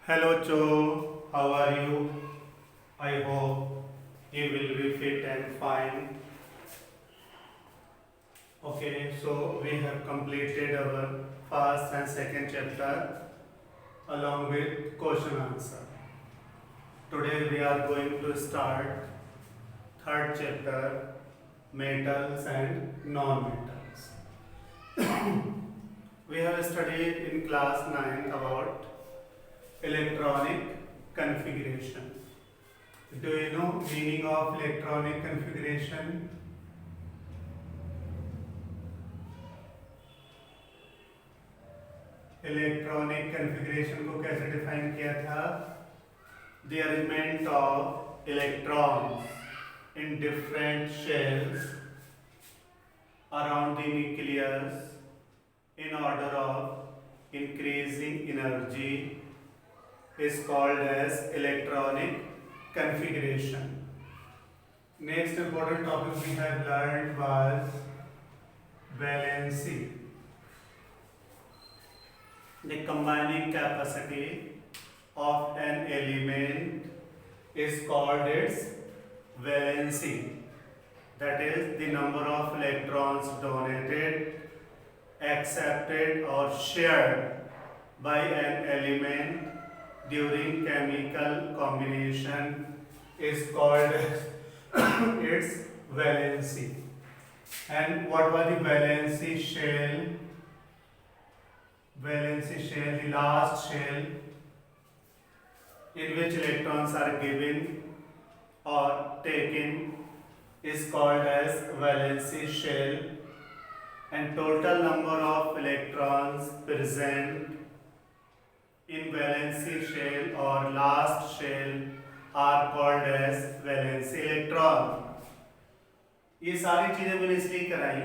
Hello Joe, how are you? I hope you will be fit and fine. Okay, so we have completed our first and second chapter along with question answer. Today we are going to start third chapter, metals and non-metals. We have studied in class 9 about electronic configuration. Do you know meaning of electronic configuration? Electronic configuration को कैसे define किया था? The arrangement of electrons in different shells around the nucleus in order of increasing energy is called as electronic configuration. Next important topic we have learned was valency. The combining capacity of an element is called its valency. That is the number of electrons donated, accepted or shared by an element during chemical combination is called its valency. And what was the valency shell? Valency shell, the last shell in which electrons are given or taken is called as valency shell, and total number of electrons present in valency shell or last shell are called as valency electron. ये सारी चीजें मैंने इसलिए कराई।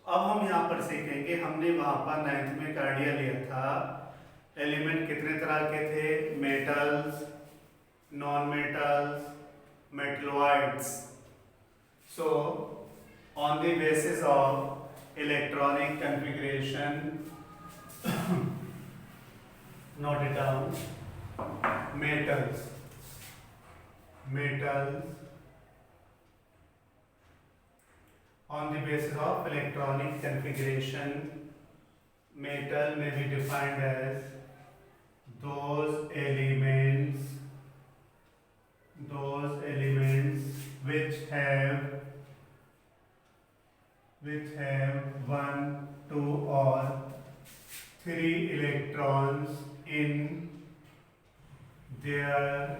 अब हम यहाँ पर सीखेंगे, हमने वहां पर 9th में कार्डिया लिया था। एलिमेंट कितने तरह के थे? Metals, non metals, metalloids. So, on the basis of electronic configuration, note it down. Metals. On the basis of electronic configuration, metal may be defined as those elements which have one, two or three electrons in their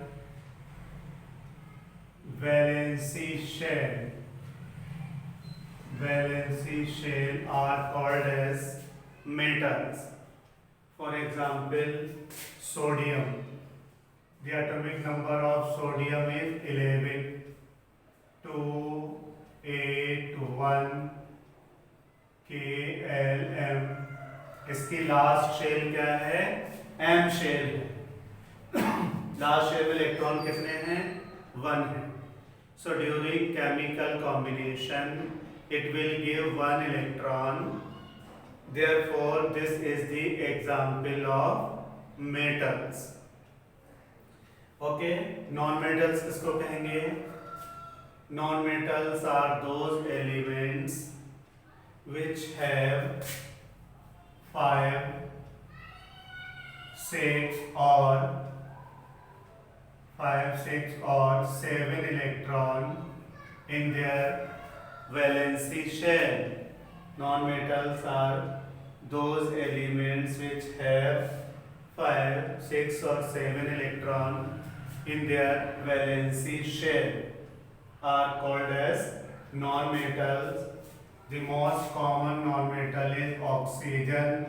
valency shell. Valency shell are called as metals. For example, sodium. The atomic number of sodium is 11. 2, 8, 1, KLM. इसकी last shell क्या है? M shell है। Last shell में electron कितने हैं? 1 है. So during chemical combination, it will give one electron. Therefore, this is the example of metals. Okay, non-metals किसको कहेंगे? Non-metals are those elements which have 5, 6 or 7 electron in their valency shell. Non-metals are those elements which have 5, 6 or 7 electron in their valency shell are called as non-metals. The most common non-metal is oxygen.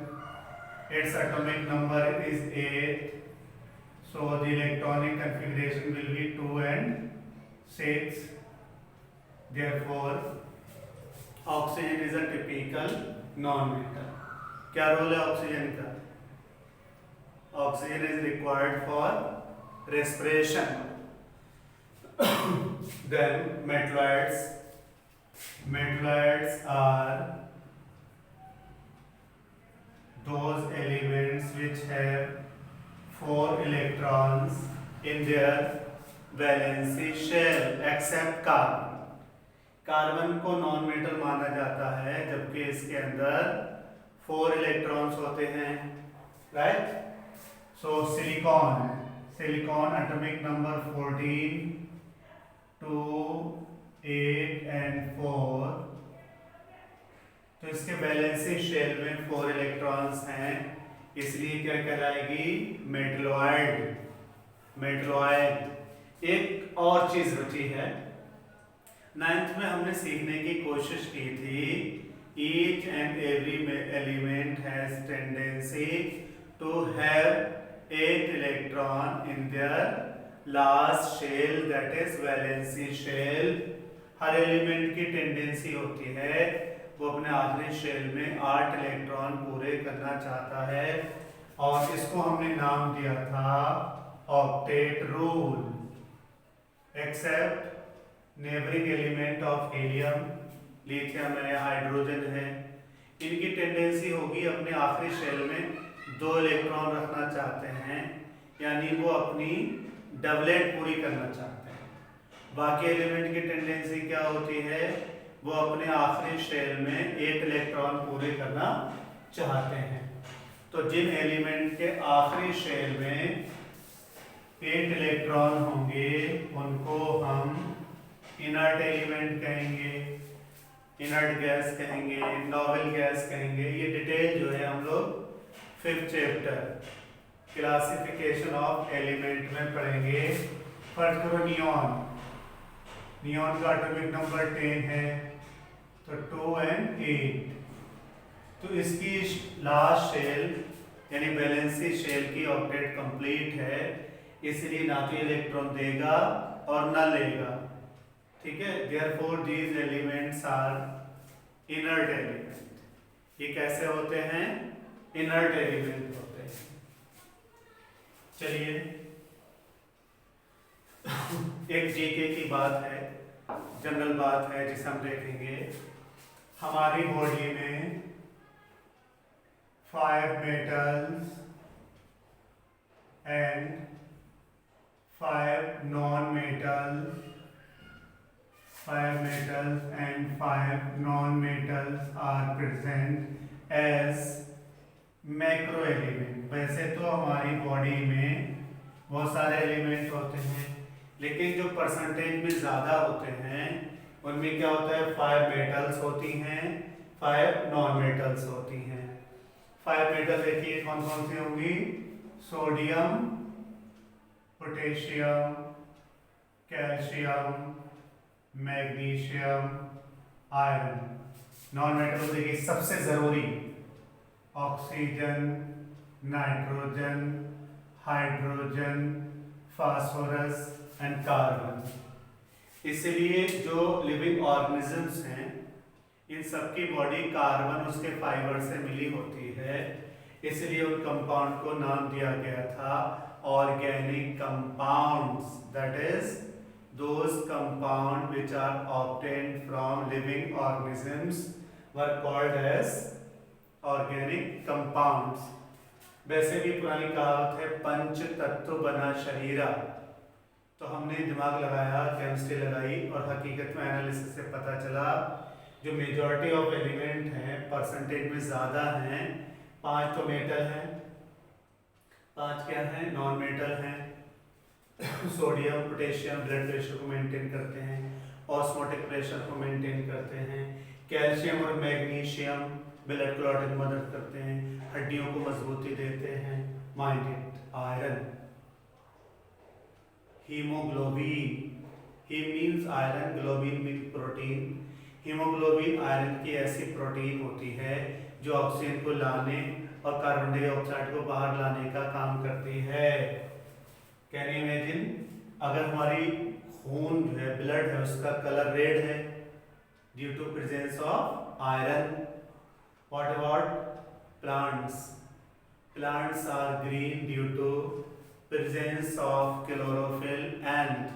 Its atomic number is 8. So the electronic configuration will be 2 and 6. Therefore, oxygen is a typical non-metal. क्या role है oxygen का? Oxygen is required for respiration. Then metalloids. Metalloids are those elements which have 4 electrons in their valency shell except carbon. Carbon को non metal माना जाता है जबकि इसके अंदर 4 इलेक्ट्रॉन्स होते हैं, right. So silicon atomic number 14, 2, 8 and 4. तो इसके वैलेंसी शेल में 4 इलेक्ट्रॉन्स हैं, इसलिए क्या कहलाएगी? मेटलॉइड. एक और चीज बची है. 9th में हमने सीखने की कोशिश की थी, each and every element has tendency to have 8 electron in their last shell, that is valency shell. हर एलिमेंट की टेंडेंसी होती है वो अपने आखिरी शेल में 8 इलेक्ट्रॉन पूरे करना चाहता है, और इसको हमने नाम दिया था octet rule. Except neighbouring element of helium, lithium है, हाइड्रोजन है, इनकी टेंडेंसी होगी अपने आखिरी शेल में 2 इलेक्ट्रॉन रखना चाहते हैं, यानी वो अपनी डबलेट पूरी करना चाहते हैं. बाकी एलिमेंट की टेंडेंसी क्या होती है? वो अपने आखिरी शेल में 8 इलेक्ट्रॉन पूरे करना चाहते हैं. तो जिन एलिमेंट के आखिरी शेल में 8 इलेक्ट्रॉन होंगे उनको हम इनर्ट एलिमेंट कहेंगे, इनर्ट गैस कहेंगे, नॉवेल गैस कहेंगे. ये डिटेल जो है हम लोग 5th chapter classification of element में पढ़ेंगे. फर्स्ट करो नियॉन का एटॉमिक नंबर 10 है, तो 2 and 8. तो इसकी लास्ट शेल यानी वैलेंसी शेल की ऑक्टेट कंप्लीट है, इसलिए ना तो इलेक्ट्रॉन देगा और ना लेगा. ठीक है. Therefore these elements are inert element. ये कैसे होते हैं? इनर्ट एलिमेंट होते हैं. चलिए एक जीके की बात है, जनरल बात है जिसे हम देखेंगे. हमारी बॉडी में 5 metals and 5 non-metals, 5 metals and 5 non-metals are present as macro element. वैसे तो हमारी बॉडी में बहुत सारे एलिमेंट होते हैं, लेकिन जो परसेंटेज में ज़्यादा होते हैं उनमें क्या होता है? 5 मेटल्स होती हैं, 5 नॉन मेटल्स होती हैं. 5 मेटल देखिए कौन कौन सी होंगी? Sodium, potassium, calcium, magnesium, iron. Non metal देखिए सबसे ज़रूरी oxygen, nitrogen, hydrogen, phosphorus and carbon. इसलिए जो लिविंग ऑर्गेनिजम्स हैं इन सबकी बॉडी कार्बन उसके फाइबर से मिली होती है, इसलिए उन कंपाउंड को नाम दिया गया था organic compounds. That is those compound which are obtained from living organisms were called as organic compounds. वैसे भी पुरानी कहावत है पंच तत्व बना शरीरा. तो हमने दिमाग लगाया, केमिस्ट्री लगाई, और हकीकत में एनालिसिस से पता चला जो मेजॉरिटी ऑफ एलिमेंट हैं परसेंटेज में ज़्यादा हैं. 5 तो मेटल हैं, 5 क्या हैं? नॉन मेटल हैं. सोडियम, पोटेशियम ब्लड प्रेशर को मेंटेन करते हैं, ऑस्मोटिक प्रेशर को मेंटेन करते हैं. कैल्शियम और मैग्नीशियम ब्लड क्लॉटिंग में मदद करते हैं, हड्डियों को मजबूती देते हैं. Minded. Iron, haemoglobin, haem means iron, globin means protein. Haemoglobin iron की ऐसी प्रोटीन होती है जो ऑक्सीजन को लाने और कार्बन डाइऑक्साइड को बाहर लाने का काम करती है. Can you imagine? अगर हमारी खून जो है, ब्लड है, उसका कलर रेड है due to presence of iron. What about plants? Plants are green due to presence of chlorophyll, and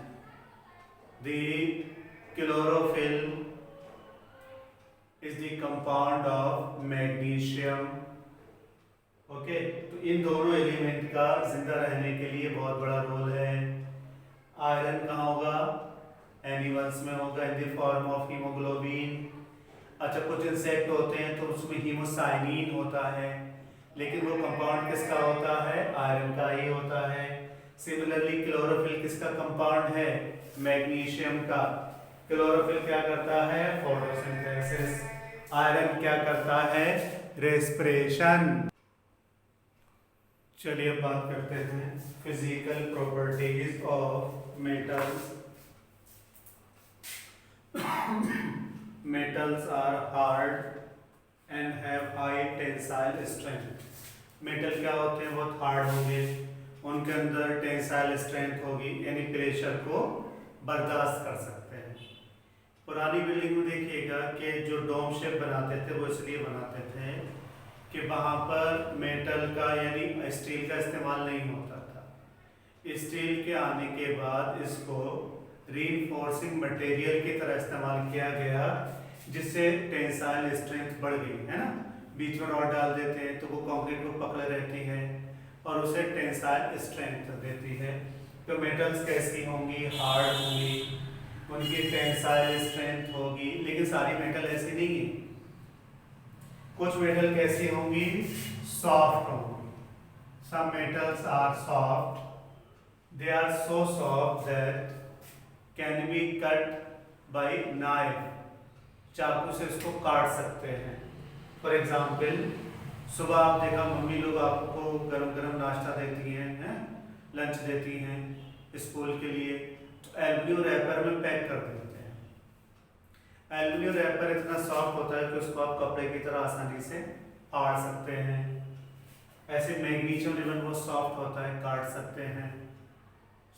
the chlorophyll is the compound of magnesium, okay, तो इन दोनों एलिमेंट का जिंदा रहने के लिए बहुत बड़ा रोल है। आयरन कहाँ होगा? एनिमल्स में होगा in the form of haemoglobin. अच्छा, कुछ इंसेक्ट होते हैं तो उसमें हीमोसाइनिन होता है, लेकिन वो कंपाउंड किसका होता है? आयरन का ही होता है। सिमिलरली क्लोरोफिल किसका कंपाउंड है? मैग्नीशियम का। क्लोरोफिल क्या करता है? फोटोसिंथेसिस। आयरन क्या करता है? रेस्पिरेशन। चलिए अब बात करते हैं physical properties of metals. Metals are hard and have high tensile strength. Metal क्या होते हैं? बहुत हार्ड होंगे, उनके अंदर टेंसाइल स्ट्रेंथ होगी, यानी प्रेशर को बर्दाश्त कर सकते हैं। पुरानी बिल्डिंग में देखिएगा कि जो डोम शेप बनाते थे वो इसलिए बनाते थे कि वहाँ पर मेटल का यानी स्टील का इस्तेमाल नहीं होता था। स्टील के आने के बाद इसको रीइंफोर्सिंग मटेरियल की तरह इस्तेमाल किया गया, जिससे टेंसाइल स्ट्रेंथ बढ़ गई, है ना। बीच में रॉड डाल देते हैं तो वो कंक्रीट को पकड़े रहती है और उसे टेंसाइल स्ट्रेंथ देती है। तो मेटल्स कैसी होंगी? हार्ड होंगी, उनकी टेंसाइल स्ट्रेंथ होगी, लेकिन सारी मेटल ऐसी नहीं है। कुछ मेटल कैसी होंगी? सॉफ्ट होंगी। Some metals are soft, they are so soft that can be cut by knife. चाकू से इसको काट सकते हैं। फॉर एग्जाम्पल, सुबह आप देखा मम्मी लोग आपको गरम गरम नाश्ता देती हैं, लंच देती हैं स्कूल के लिए, तो एल्युमिनियम रैपर में पैक कर देते हैं। एल्युमिनियम रैपर इतना सॉफ्ट होता है कि उसको आप कपड़े की तरह आसानी से फाड़ सकते हैं। ऐसे मैग्नीशियम रिबन बहुत सॉफ्ट होता है, काट सकते हैं।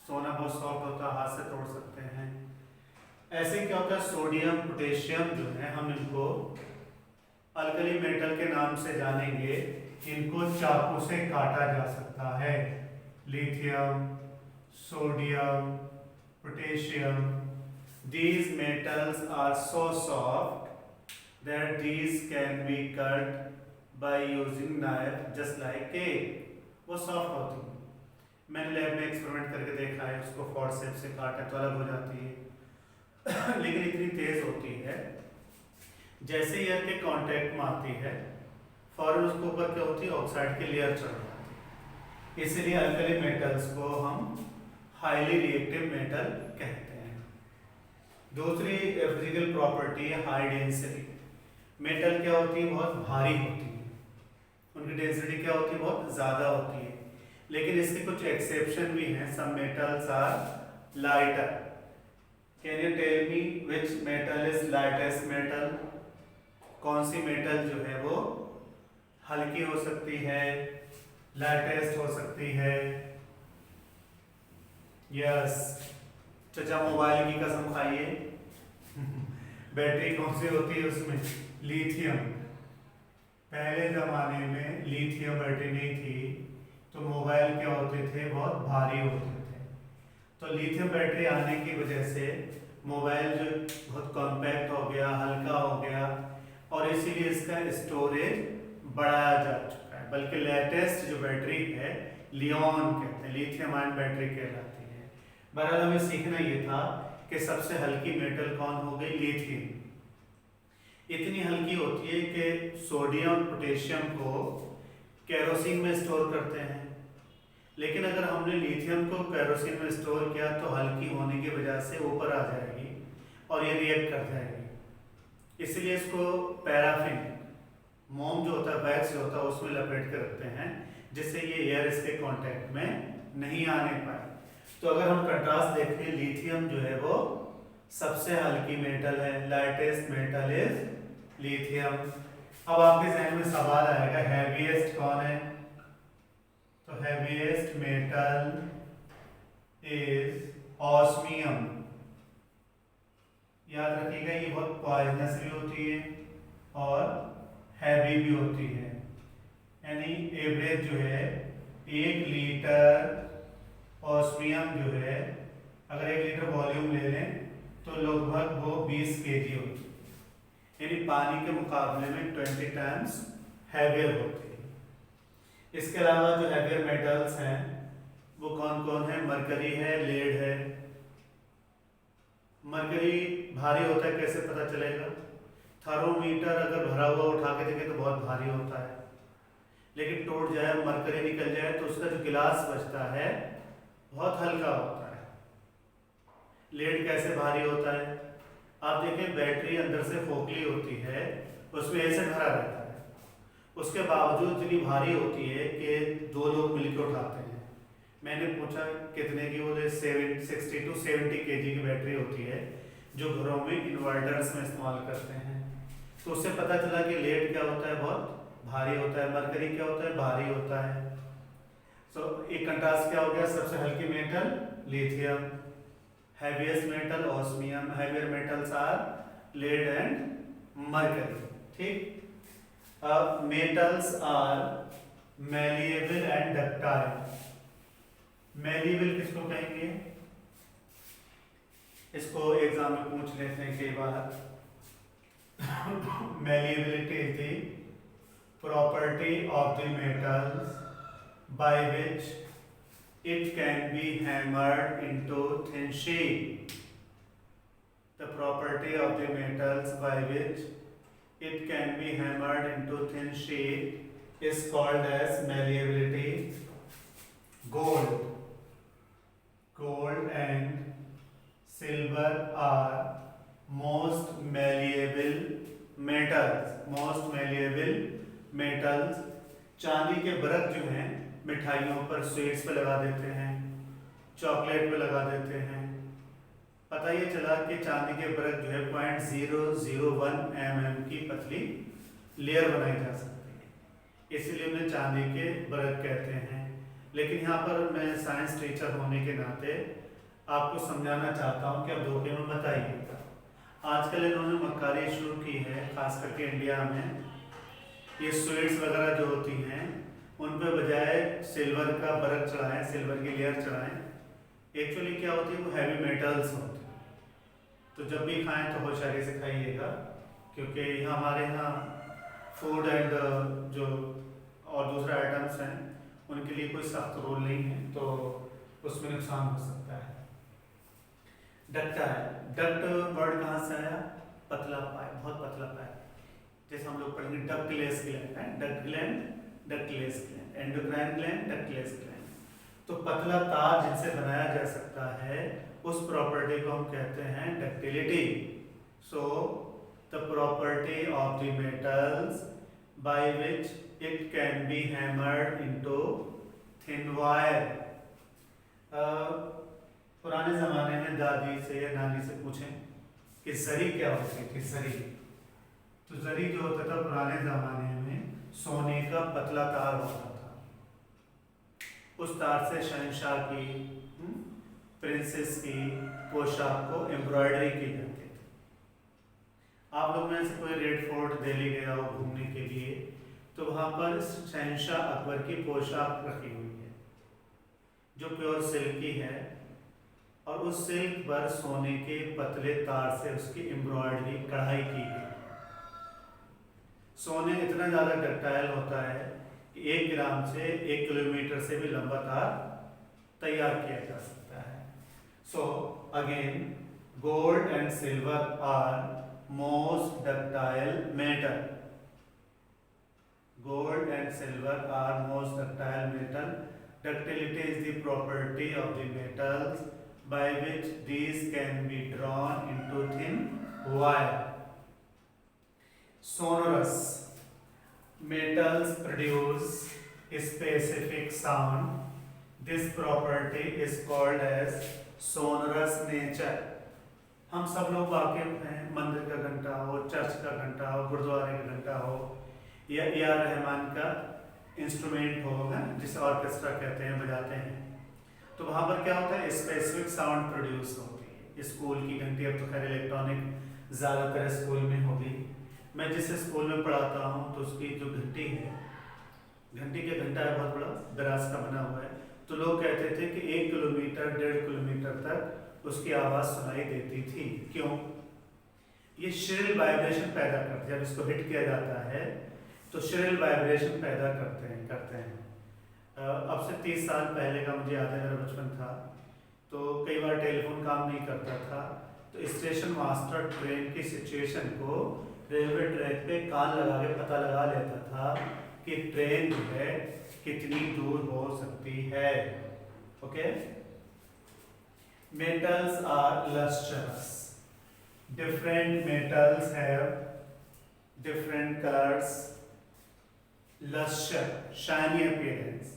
सोना बहुत सॉफ्ट होता है, हाथ से तोड़ सकते हैं। ऐसे क्या होता है? सोडियम पोटेशियम जो है, हम इनको अल्कली मेटल के नाम से जानेंगे। इनको चाकू से काटा जा सकता है। Lithium, sodium, potassium, these metals are so soft that these can be cut by using knife just like cake। वो सॉफ्ट होती है, मैंने लैब में एक्सपेरिमेंट करके देखा है, उसको फोर्सेप से काटा तो अलग हो जाती है लेकिन इतनी तेज होती है, जैसे एयर के कांटेक्ट में आती है फौरन उसके ऊपर क्या होती है? ऑक्साइड की लेयर चढ़ जाती है। इसलिए अल्कली मेटल्स को हम हाईली रिएक्टिव मेटल कहते हैं। दूसरी फिजिकल प्रॉपर्टी है हाई डेंसिटी। मेटल क्या होती है? बहुत भारी होती है, उनकी डेंसिटी क्या होती है? बहुत ज़्यादा होती है। लेकिन इसके कुछ एक्सेप्शन भी हैं। Some metals are lighter. Can you tell me which metal is lightest metal? कौन सी मेटल जो है वो हल्की हो सकती है, लाइटेस्ट हो सकती है? यस, चचा मोबाइल की कसम खाइए बैटरी कौन सी होती है उसमें? लिथियम। पहले जमाने में लिथियम बैटरी नहीं थी तो मोबाइल क्या होते थे? बहुत भारी होते थे। तो लिथियम बैटरी आने की वजह से मोबाइल जो बहुत कॉम्पैक्ट हो गया, हल्का हो गया, और इसीलिए इसका स्टोरेज बढ़ाया जा चुका है। बल्कि लेटेस्ट जो बैटरी है लियोन कहते हैं, लिथियम आयन बैटरी कहलाती है। बहरहाल हमें सीखना ये था कि सबसे हल्की मेटल कौन हो गई? लिथियम। इतनी हल्की होती है कि सोडियम और पोटेशियम को केरोसिन में स्टोर करते हैं, लेकिन अगर हमने लिथियम को केरोसिन में स्टोर किया तो हल्की होने की वजह से ऊपर आ जाएगी और ये रिएक्ट कर जाएगी। इसलिए इसको पैराफिन, मोम जो होता है, वैक्स जो होता है, उसमें लपेट कर रखते हैं, जिससे ये एयर इसके कांटेक्ट में नहीं आने पाए। तो अगर हम कंट्रास्ट देखें, लिथियम जो है वो सबसे हल्की मेटल है, लाइटेस्ट मेटल इज लिथियम। अब आपके जहन में सवाल आएगा हैवीएस्ट कौन है? तो हैवीएस्ट मेटल इज ऑस्मियम। याद रखिएगा ये बहुत पॉइजनस भी होती है और हैवी भी होती है। यानी एवरेज जो है 1 लीटर ऑस्मियम जो है, अगर 1 लीटर वॉल्यूम ले लें तो लगभग वो 20 kg होती है, यानी पानी के मुकाबले में 20 टाइम्स हैवियर होती है। इसके अलावा जो हैवियर मेटल्स हैं वो कौन कौन है? मरकरी है, लेड है। मरकरी भारी होता है, कैसे पता चलेगा? थर्मोमीटर अगर भरा हुआ उठा के देखे तो बहुत भारी होता है, लेकिन टूट जाए, मरकरी निकल जाए तो उसका जो गिलास बचता है बहुत हल्का होता है। लेड कैसे भारी होता है? आप देखें, बैटरी अंदर से खोखली होती है, उसमें एसिड भरा रहता है, उसके बावजूद इतनी भारी होती है कि 2 लोग मिलकर उठाते हैं। मैंने पूछा कितने की, बोले 60 to 70 kg की बैटरी होती है जो घरों में इन्वर्टर्स में इस्तेमाल करते हैं। तो उससे पता चला कि लेड क्या होता है? बहुत भारी होता है। मरकरी क्या होता है? भारी होता है। सो एक कंट्रास्ट क्या हो गया? सबसे हल्की metal lithium, heaviest metal osmium, heavier metals are lead and mercury. ठीक। Metals are malleable and ductile. Malleable किसको कहेंगे? इसको एग्जाम में पूछ लेते हैं कई बार। Malleability is the property of the metals by which it can be hammered into thin sheet. The property of the metals by which it can be hammered into thin sheet is called as malleability. Gold and silver are most malleable metals। चांदी के बरक जो हैं मिठाइयों पर, sweets पे लगा देते हैं, चॉकलेट पे लगा देते हैं। पता ये चला कि चांदी के बरक जो है 0.001 mm की पतली लेयर बनाई जा सकती है, इसीलिए उन्हें चांदी के बरक कहते हैं। लेकिन यहाँ पर मैं साइंस टीचर होने के नाते आपको समझाना चाहता हूँ कि आप धोखे में मत आइएगा। आजकल इन्होंने मक्कारी शुरू की है, खास करके इंडिया में। ये स्वीट्स वगैरह जो होती हैं उन पे बजाय सिल्वर का बरक चढ़ाएं, सिल्वर की लेयर चढ़ाएं, एक्चुअली क्या होती है? वो हैवी मेटल्स होते हैं। तो जब भी खाएं तो होशियारी से खाइएगा, क्योंकि हमारे यहाँ फूड एंड जो और दूसरे आइटम्स हैं उनके लिए कोई सख्त रूल नहीं है, तो उसमें नुकसान हो सकता है। डक्टाइल, डक्ट वर्ड कहाँ से आया? पतला पाइप, बहुत पतला पाइप। जैसे हम लोग पढ़ेंगे डक्टलेस ग्लैंड है, duct gland, ductless gland, endocrine gland, ductless gland. तो पतला तार जिनसे बनाया जा सकता है उस प्रॉपर्टी को हम कहते हैं ductility. So the property of the metals by which it can be hammered into thin wire. पुराने ज़माने में दादी से या नानी से पूछें कि जरी क्या होती थी? जरी, तो जरी जो होता था पुराने ज़माने में सोने का पतला तार होता था। उस तार से शहंशाह की, प्रिंसेस की पोशाक को एम्ब्रॉयडरी की जाती थी। आप लोग में से कोई रेड फोर्ट दिल्ली गया हो घूमने के लिए, तो वहाँ पर शहंशाह अकबर की पोशाक रखी हुई है जो प्योर सिल्क की है, और उस सिल्क पर सोने के पतले तार से उसकी एम्ब्रॉयडरी, कढ़ाई की गई। सोने इतना ज़्यादा डक्टाइल होता है कि 1 ग्राम से 1 किलोमीटर से भी लंबा तार तैयार किया जा सकता है। So again, gold and silver are most ductile metal. Gold and silver are most ductile metal. Ductility is the property of the metals by which these can be drawn into thin wire. Sonorous metals produce a specific sound. This property is called as sonorous nature. हम सब लोग वाकिफ हैं, मंदिर का घंटा हो, church का घंटा हो, गुरुद्वारे का घंटा हो, या ए.आर. रहमान का इंस्ट्रूमेंट होगा जिसे ऑर्केस्ट्रा कहते हैं, बजाते हैं, तो वहाँ पर क्या होता है? स्पेसिफिक साउंड प्रोड्यूस होती है। स्कूल की घंटी, अब तो खैर इलेक्ट्रॉनिक ज़्यादातर स्कूल में होगी। मैं जिस स्कूल में पढ़ाता हूँ तो उसकी जो घंटी है, घंटी का घंटा है बहुत बड़ा, दराज का बना हुआ है, तो लोग कहते थे कि 1 किलोमीटर 1.5 किलोमीटर तक उसकी आवाज़ सुनाई देती थी। क्यों? ये श्रिल वाइब्रेशन पैदा करती है। जब इसको हिट किया जाता है तो श्रिल वाइब्रेशन पैदा करते हैं। अब से 30 साल पहले का मुझे याद है, मेरा बचपन था, तो कई बार टेलीफोन काम नहीं करता था, तो स्टेशन मास्टर ट्रेन की सिचुएशन को रेलवे ट्रैक पे कान लगा के पता लगा लेता था कि ट्रेन जो है कितनी दूर हो सकती है। Okay, metals are lustrous. Different metals have different colors, luster, shiny appearance.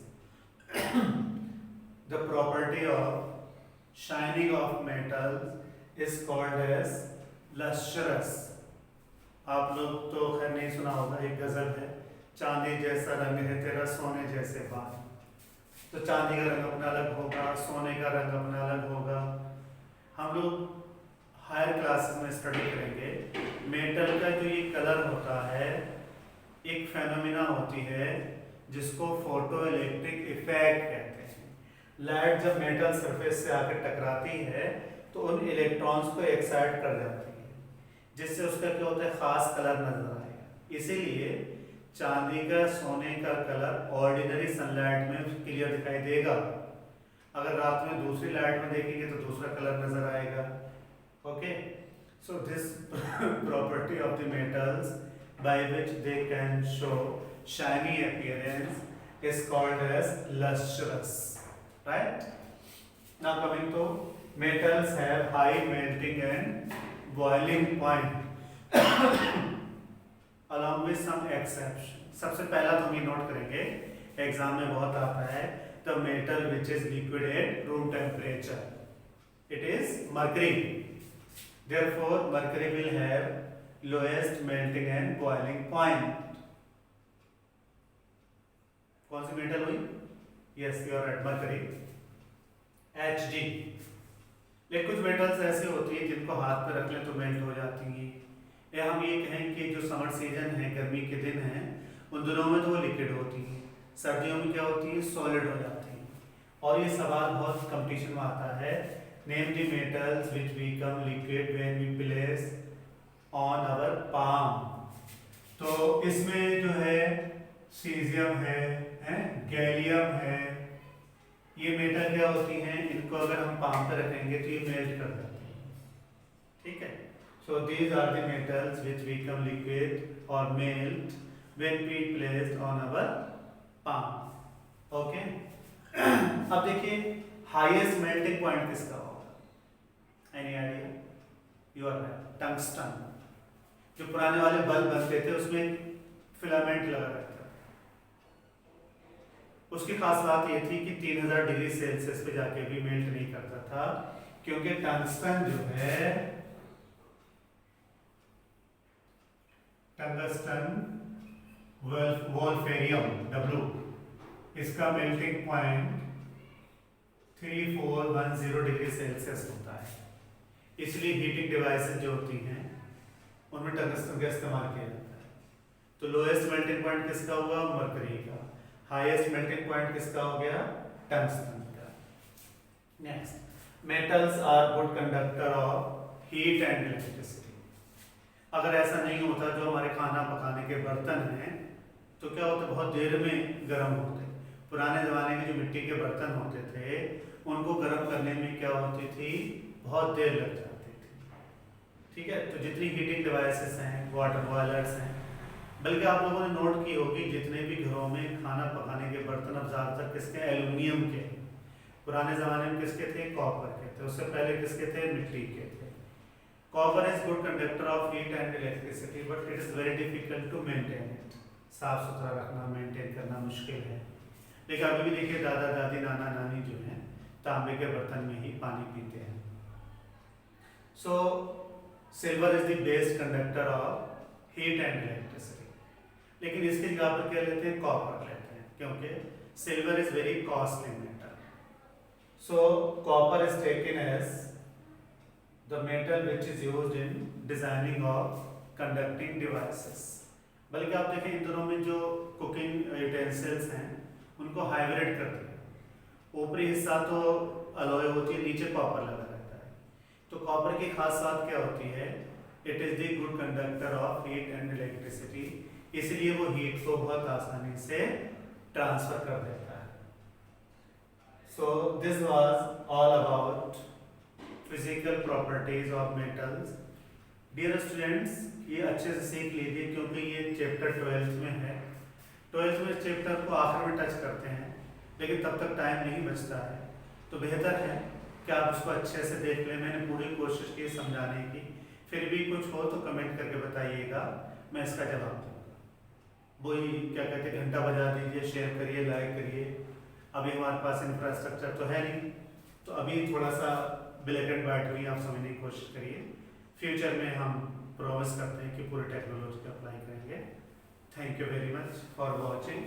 The property of shining of metals is called as lustrous. आप लोग तो खैर नहीं सुना होगा, एक गजल है, चांदी जैसा रंग है तेरा सोने जैसे बाल। तो चांदी का रंग अपना अलग होगा, सोने का रंग अपना अलग होगा। हम लोग हायर क्लासेस में स्टडी करेंगे। मेटल का जो ये कलर होता है, एक फेनोमेना होती है जिसको फोटो इलेक्ट्रिक इफेक्ट कहते हैं। लाइट जब मेटल सरफेस से आकर टकराती है तो उन इलेक्ट्रॉन्स को एक्साइट कर जाती है, जिससे उसका क्या होता है, खास कलर नजर आएगा। इसीलिए चांदी का, सोने का कलर ऑर्डिनरी सनलाइट में क्लियर दिखाई देगा, अगर रात में दूसरी लाइट में देखेंगे तो दूसरा कलर नजर आएगा। Okay, so this property of the metals by which they can show shiny appearance is called as lustrous, right? Now coming to metals have high melting and boiling point along with some exception. सबसे पहला तो हम ये note करेंगे, exam में बहुत आता है, the metal which is liquid at room temperature, it is mercury. Therefore, mercury will have lowest melting and boiling point. कौन सी मेटल हुई? Yes, you are right, mercury. Hg. लेकिन कुछ मेटल्स ऐसी होती है जिनको हाथ पे रख लें तो मेल्ट हो जाती हैं, या हम ये कहें कि जो समर सीजन है, गर्मी के दिन हैं, उन दिनों में तो वो लिक्विड होती हैं, सर्दियों में क्या होती है, सॉलिड हो जाती हैं। और ये सवाल बहुत कंपटीशन में आता है, name the metals which become liquid when we place on our palm। तो इसमें जो है सीजियम है, गैलियम है, ये मेटल क्या होती हैं, इनको अगर हम पाम पे रखेंगे तो ये मेल्ट कर जाती हैं, ठीक है। So these are the metals which become liquid or melt when we placed on our palm। Okay, अब देखिए हाईएस्ट मेल्टिंग पॉइंट किसका होगा? Any idea? You are right, tungsten. जो पुराने वाले बल्ब बनते थे उसमें फिलामेंट लगा रहता था, उसकी खास बात ये थी कि 3000 डिग्री सेल्सियस पे जाके भी मेल्ट नहीं करता था, क्योंकि टंगस्टन जो है, टंगस्टन वोल्फ्रेरियम W, इसका मेल्टिंग पॉइंट 3410 डिग्री सेल्सियस होता है। इसलिए हीटिंग डिवाइसेस जो होती हैं उनमें टंगस्टन का इस्तेमाल किया जाता है। तो लोएस्ट मेल्टिंग पॉइंट किसका हुआ? मरकरी का। हाईएस्ट मेल्टिंग पॉइंट किसका हो गया? टंगस्टन का। Next, metals are good conductor of heat and electricity. अगर ऐसा नहीं होता, जो हमारे खाना पकाने के बर्तन हैं तो क्या होता, बहुत देर में गर्म होते। पुराने ज़माने के जो मिट्टी के बर्तन होते थे उनको गर्म करने में क्या होती थी, बहुत देर लग जाती थी, ठीक है। तो जितनी हीटिंग डिवाइसेस हैं, वाटर बॉयलर्स हैं, बल्कि आप लोगों ने नोट की होगी जितने भी घरों में खाना पकाने के बर्तन अब ज़्यादातर किसके? एल्यूमिनियम के। पुराने ज़माने में किसके थे? कॉपर के थे। उससे पहले किसके थे? मिट्टी के थे। Copper is good conductor of heat and electricity but it is very difficult to maintain it. साफ सुथरा रखना, मेंटेन करना मुश्किल है। लेकिन अभी भी देखिए दादा दादी, नाना नानी जो हैं तांबे के बर्तन में ही पानी पीते हैं। So silver is the best conductor of heat and electricity, लेकिन इसकी जगह पर क्या लेते हैं? कॉपर लेते हैं, क्योंकि silver is very costly metal. So copper is taken as the metal which is used in designing of conducting devices. बल्कि आप देखें इन दोनों में जो कुकिंग यूटेंसिल्स हैं उनको हाइब्रिड कर दिया। ऊपरी हिस्सा तो अलॉय होती है, नीचे कॉपर लगा रहता है। तो कॉपर की खास बात क्या होती है? It is the good conductor of heat and electricity, इसलिए वो हीट को बहुत आसानी से ट्रांसफर कर देता है। So this was all about physical properties of metals. Dear students, ये अच्छे से सीख लीजिए क्योंकि ये चैप्टर 12th में है। 12th में चैप्टर को आखिर में टच करते हैं, लेकिन तब तक टाइम नहीं बचता है, तो बेहतर है कि आप उसको अच्छे से देख लें। मैंने पूरी कोशिश की समझाने की, फिर भी कुछ हो तो कमेंट करके बताइएगा, मैं इसका जवाब दूँगा। वही क्या कहते हैं, घंटा बजा दीजिए, शेयर करिए, लाइक करिए। अभी हमारे पास इंफ्रास्ट्रक्चर तो है नहीं, तो अभी थोड़ा सा ब्लैक एंड वाइट में आप समझने की कोशिश करिए। फ्यूचर में हम प्रॉमिस करते हैं कि पूरी टेक्नोलॉजी को अप्लाई करेंगे। Thank you very much for watching.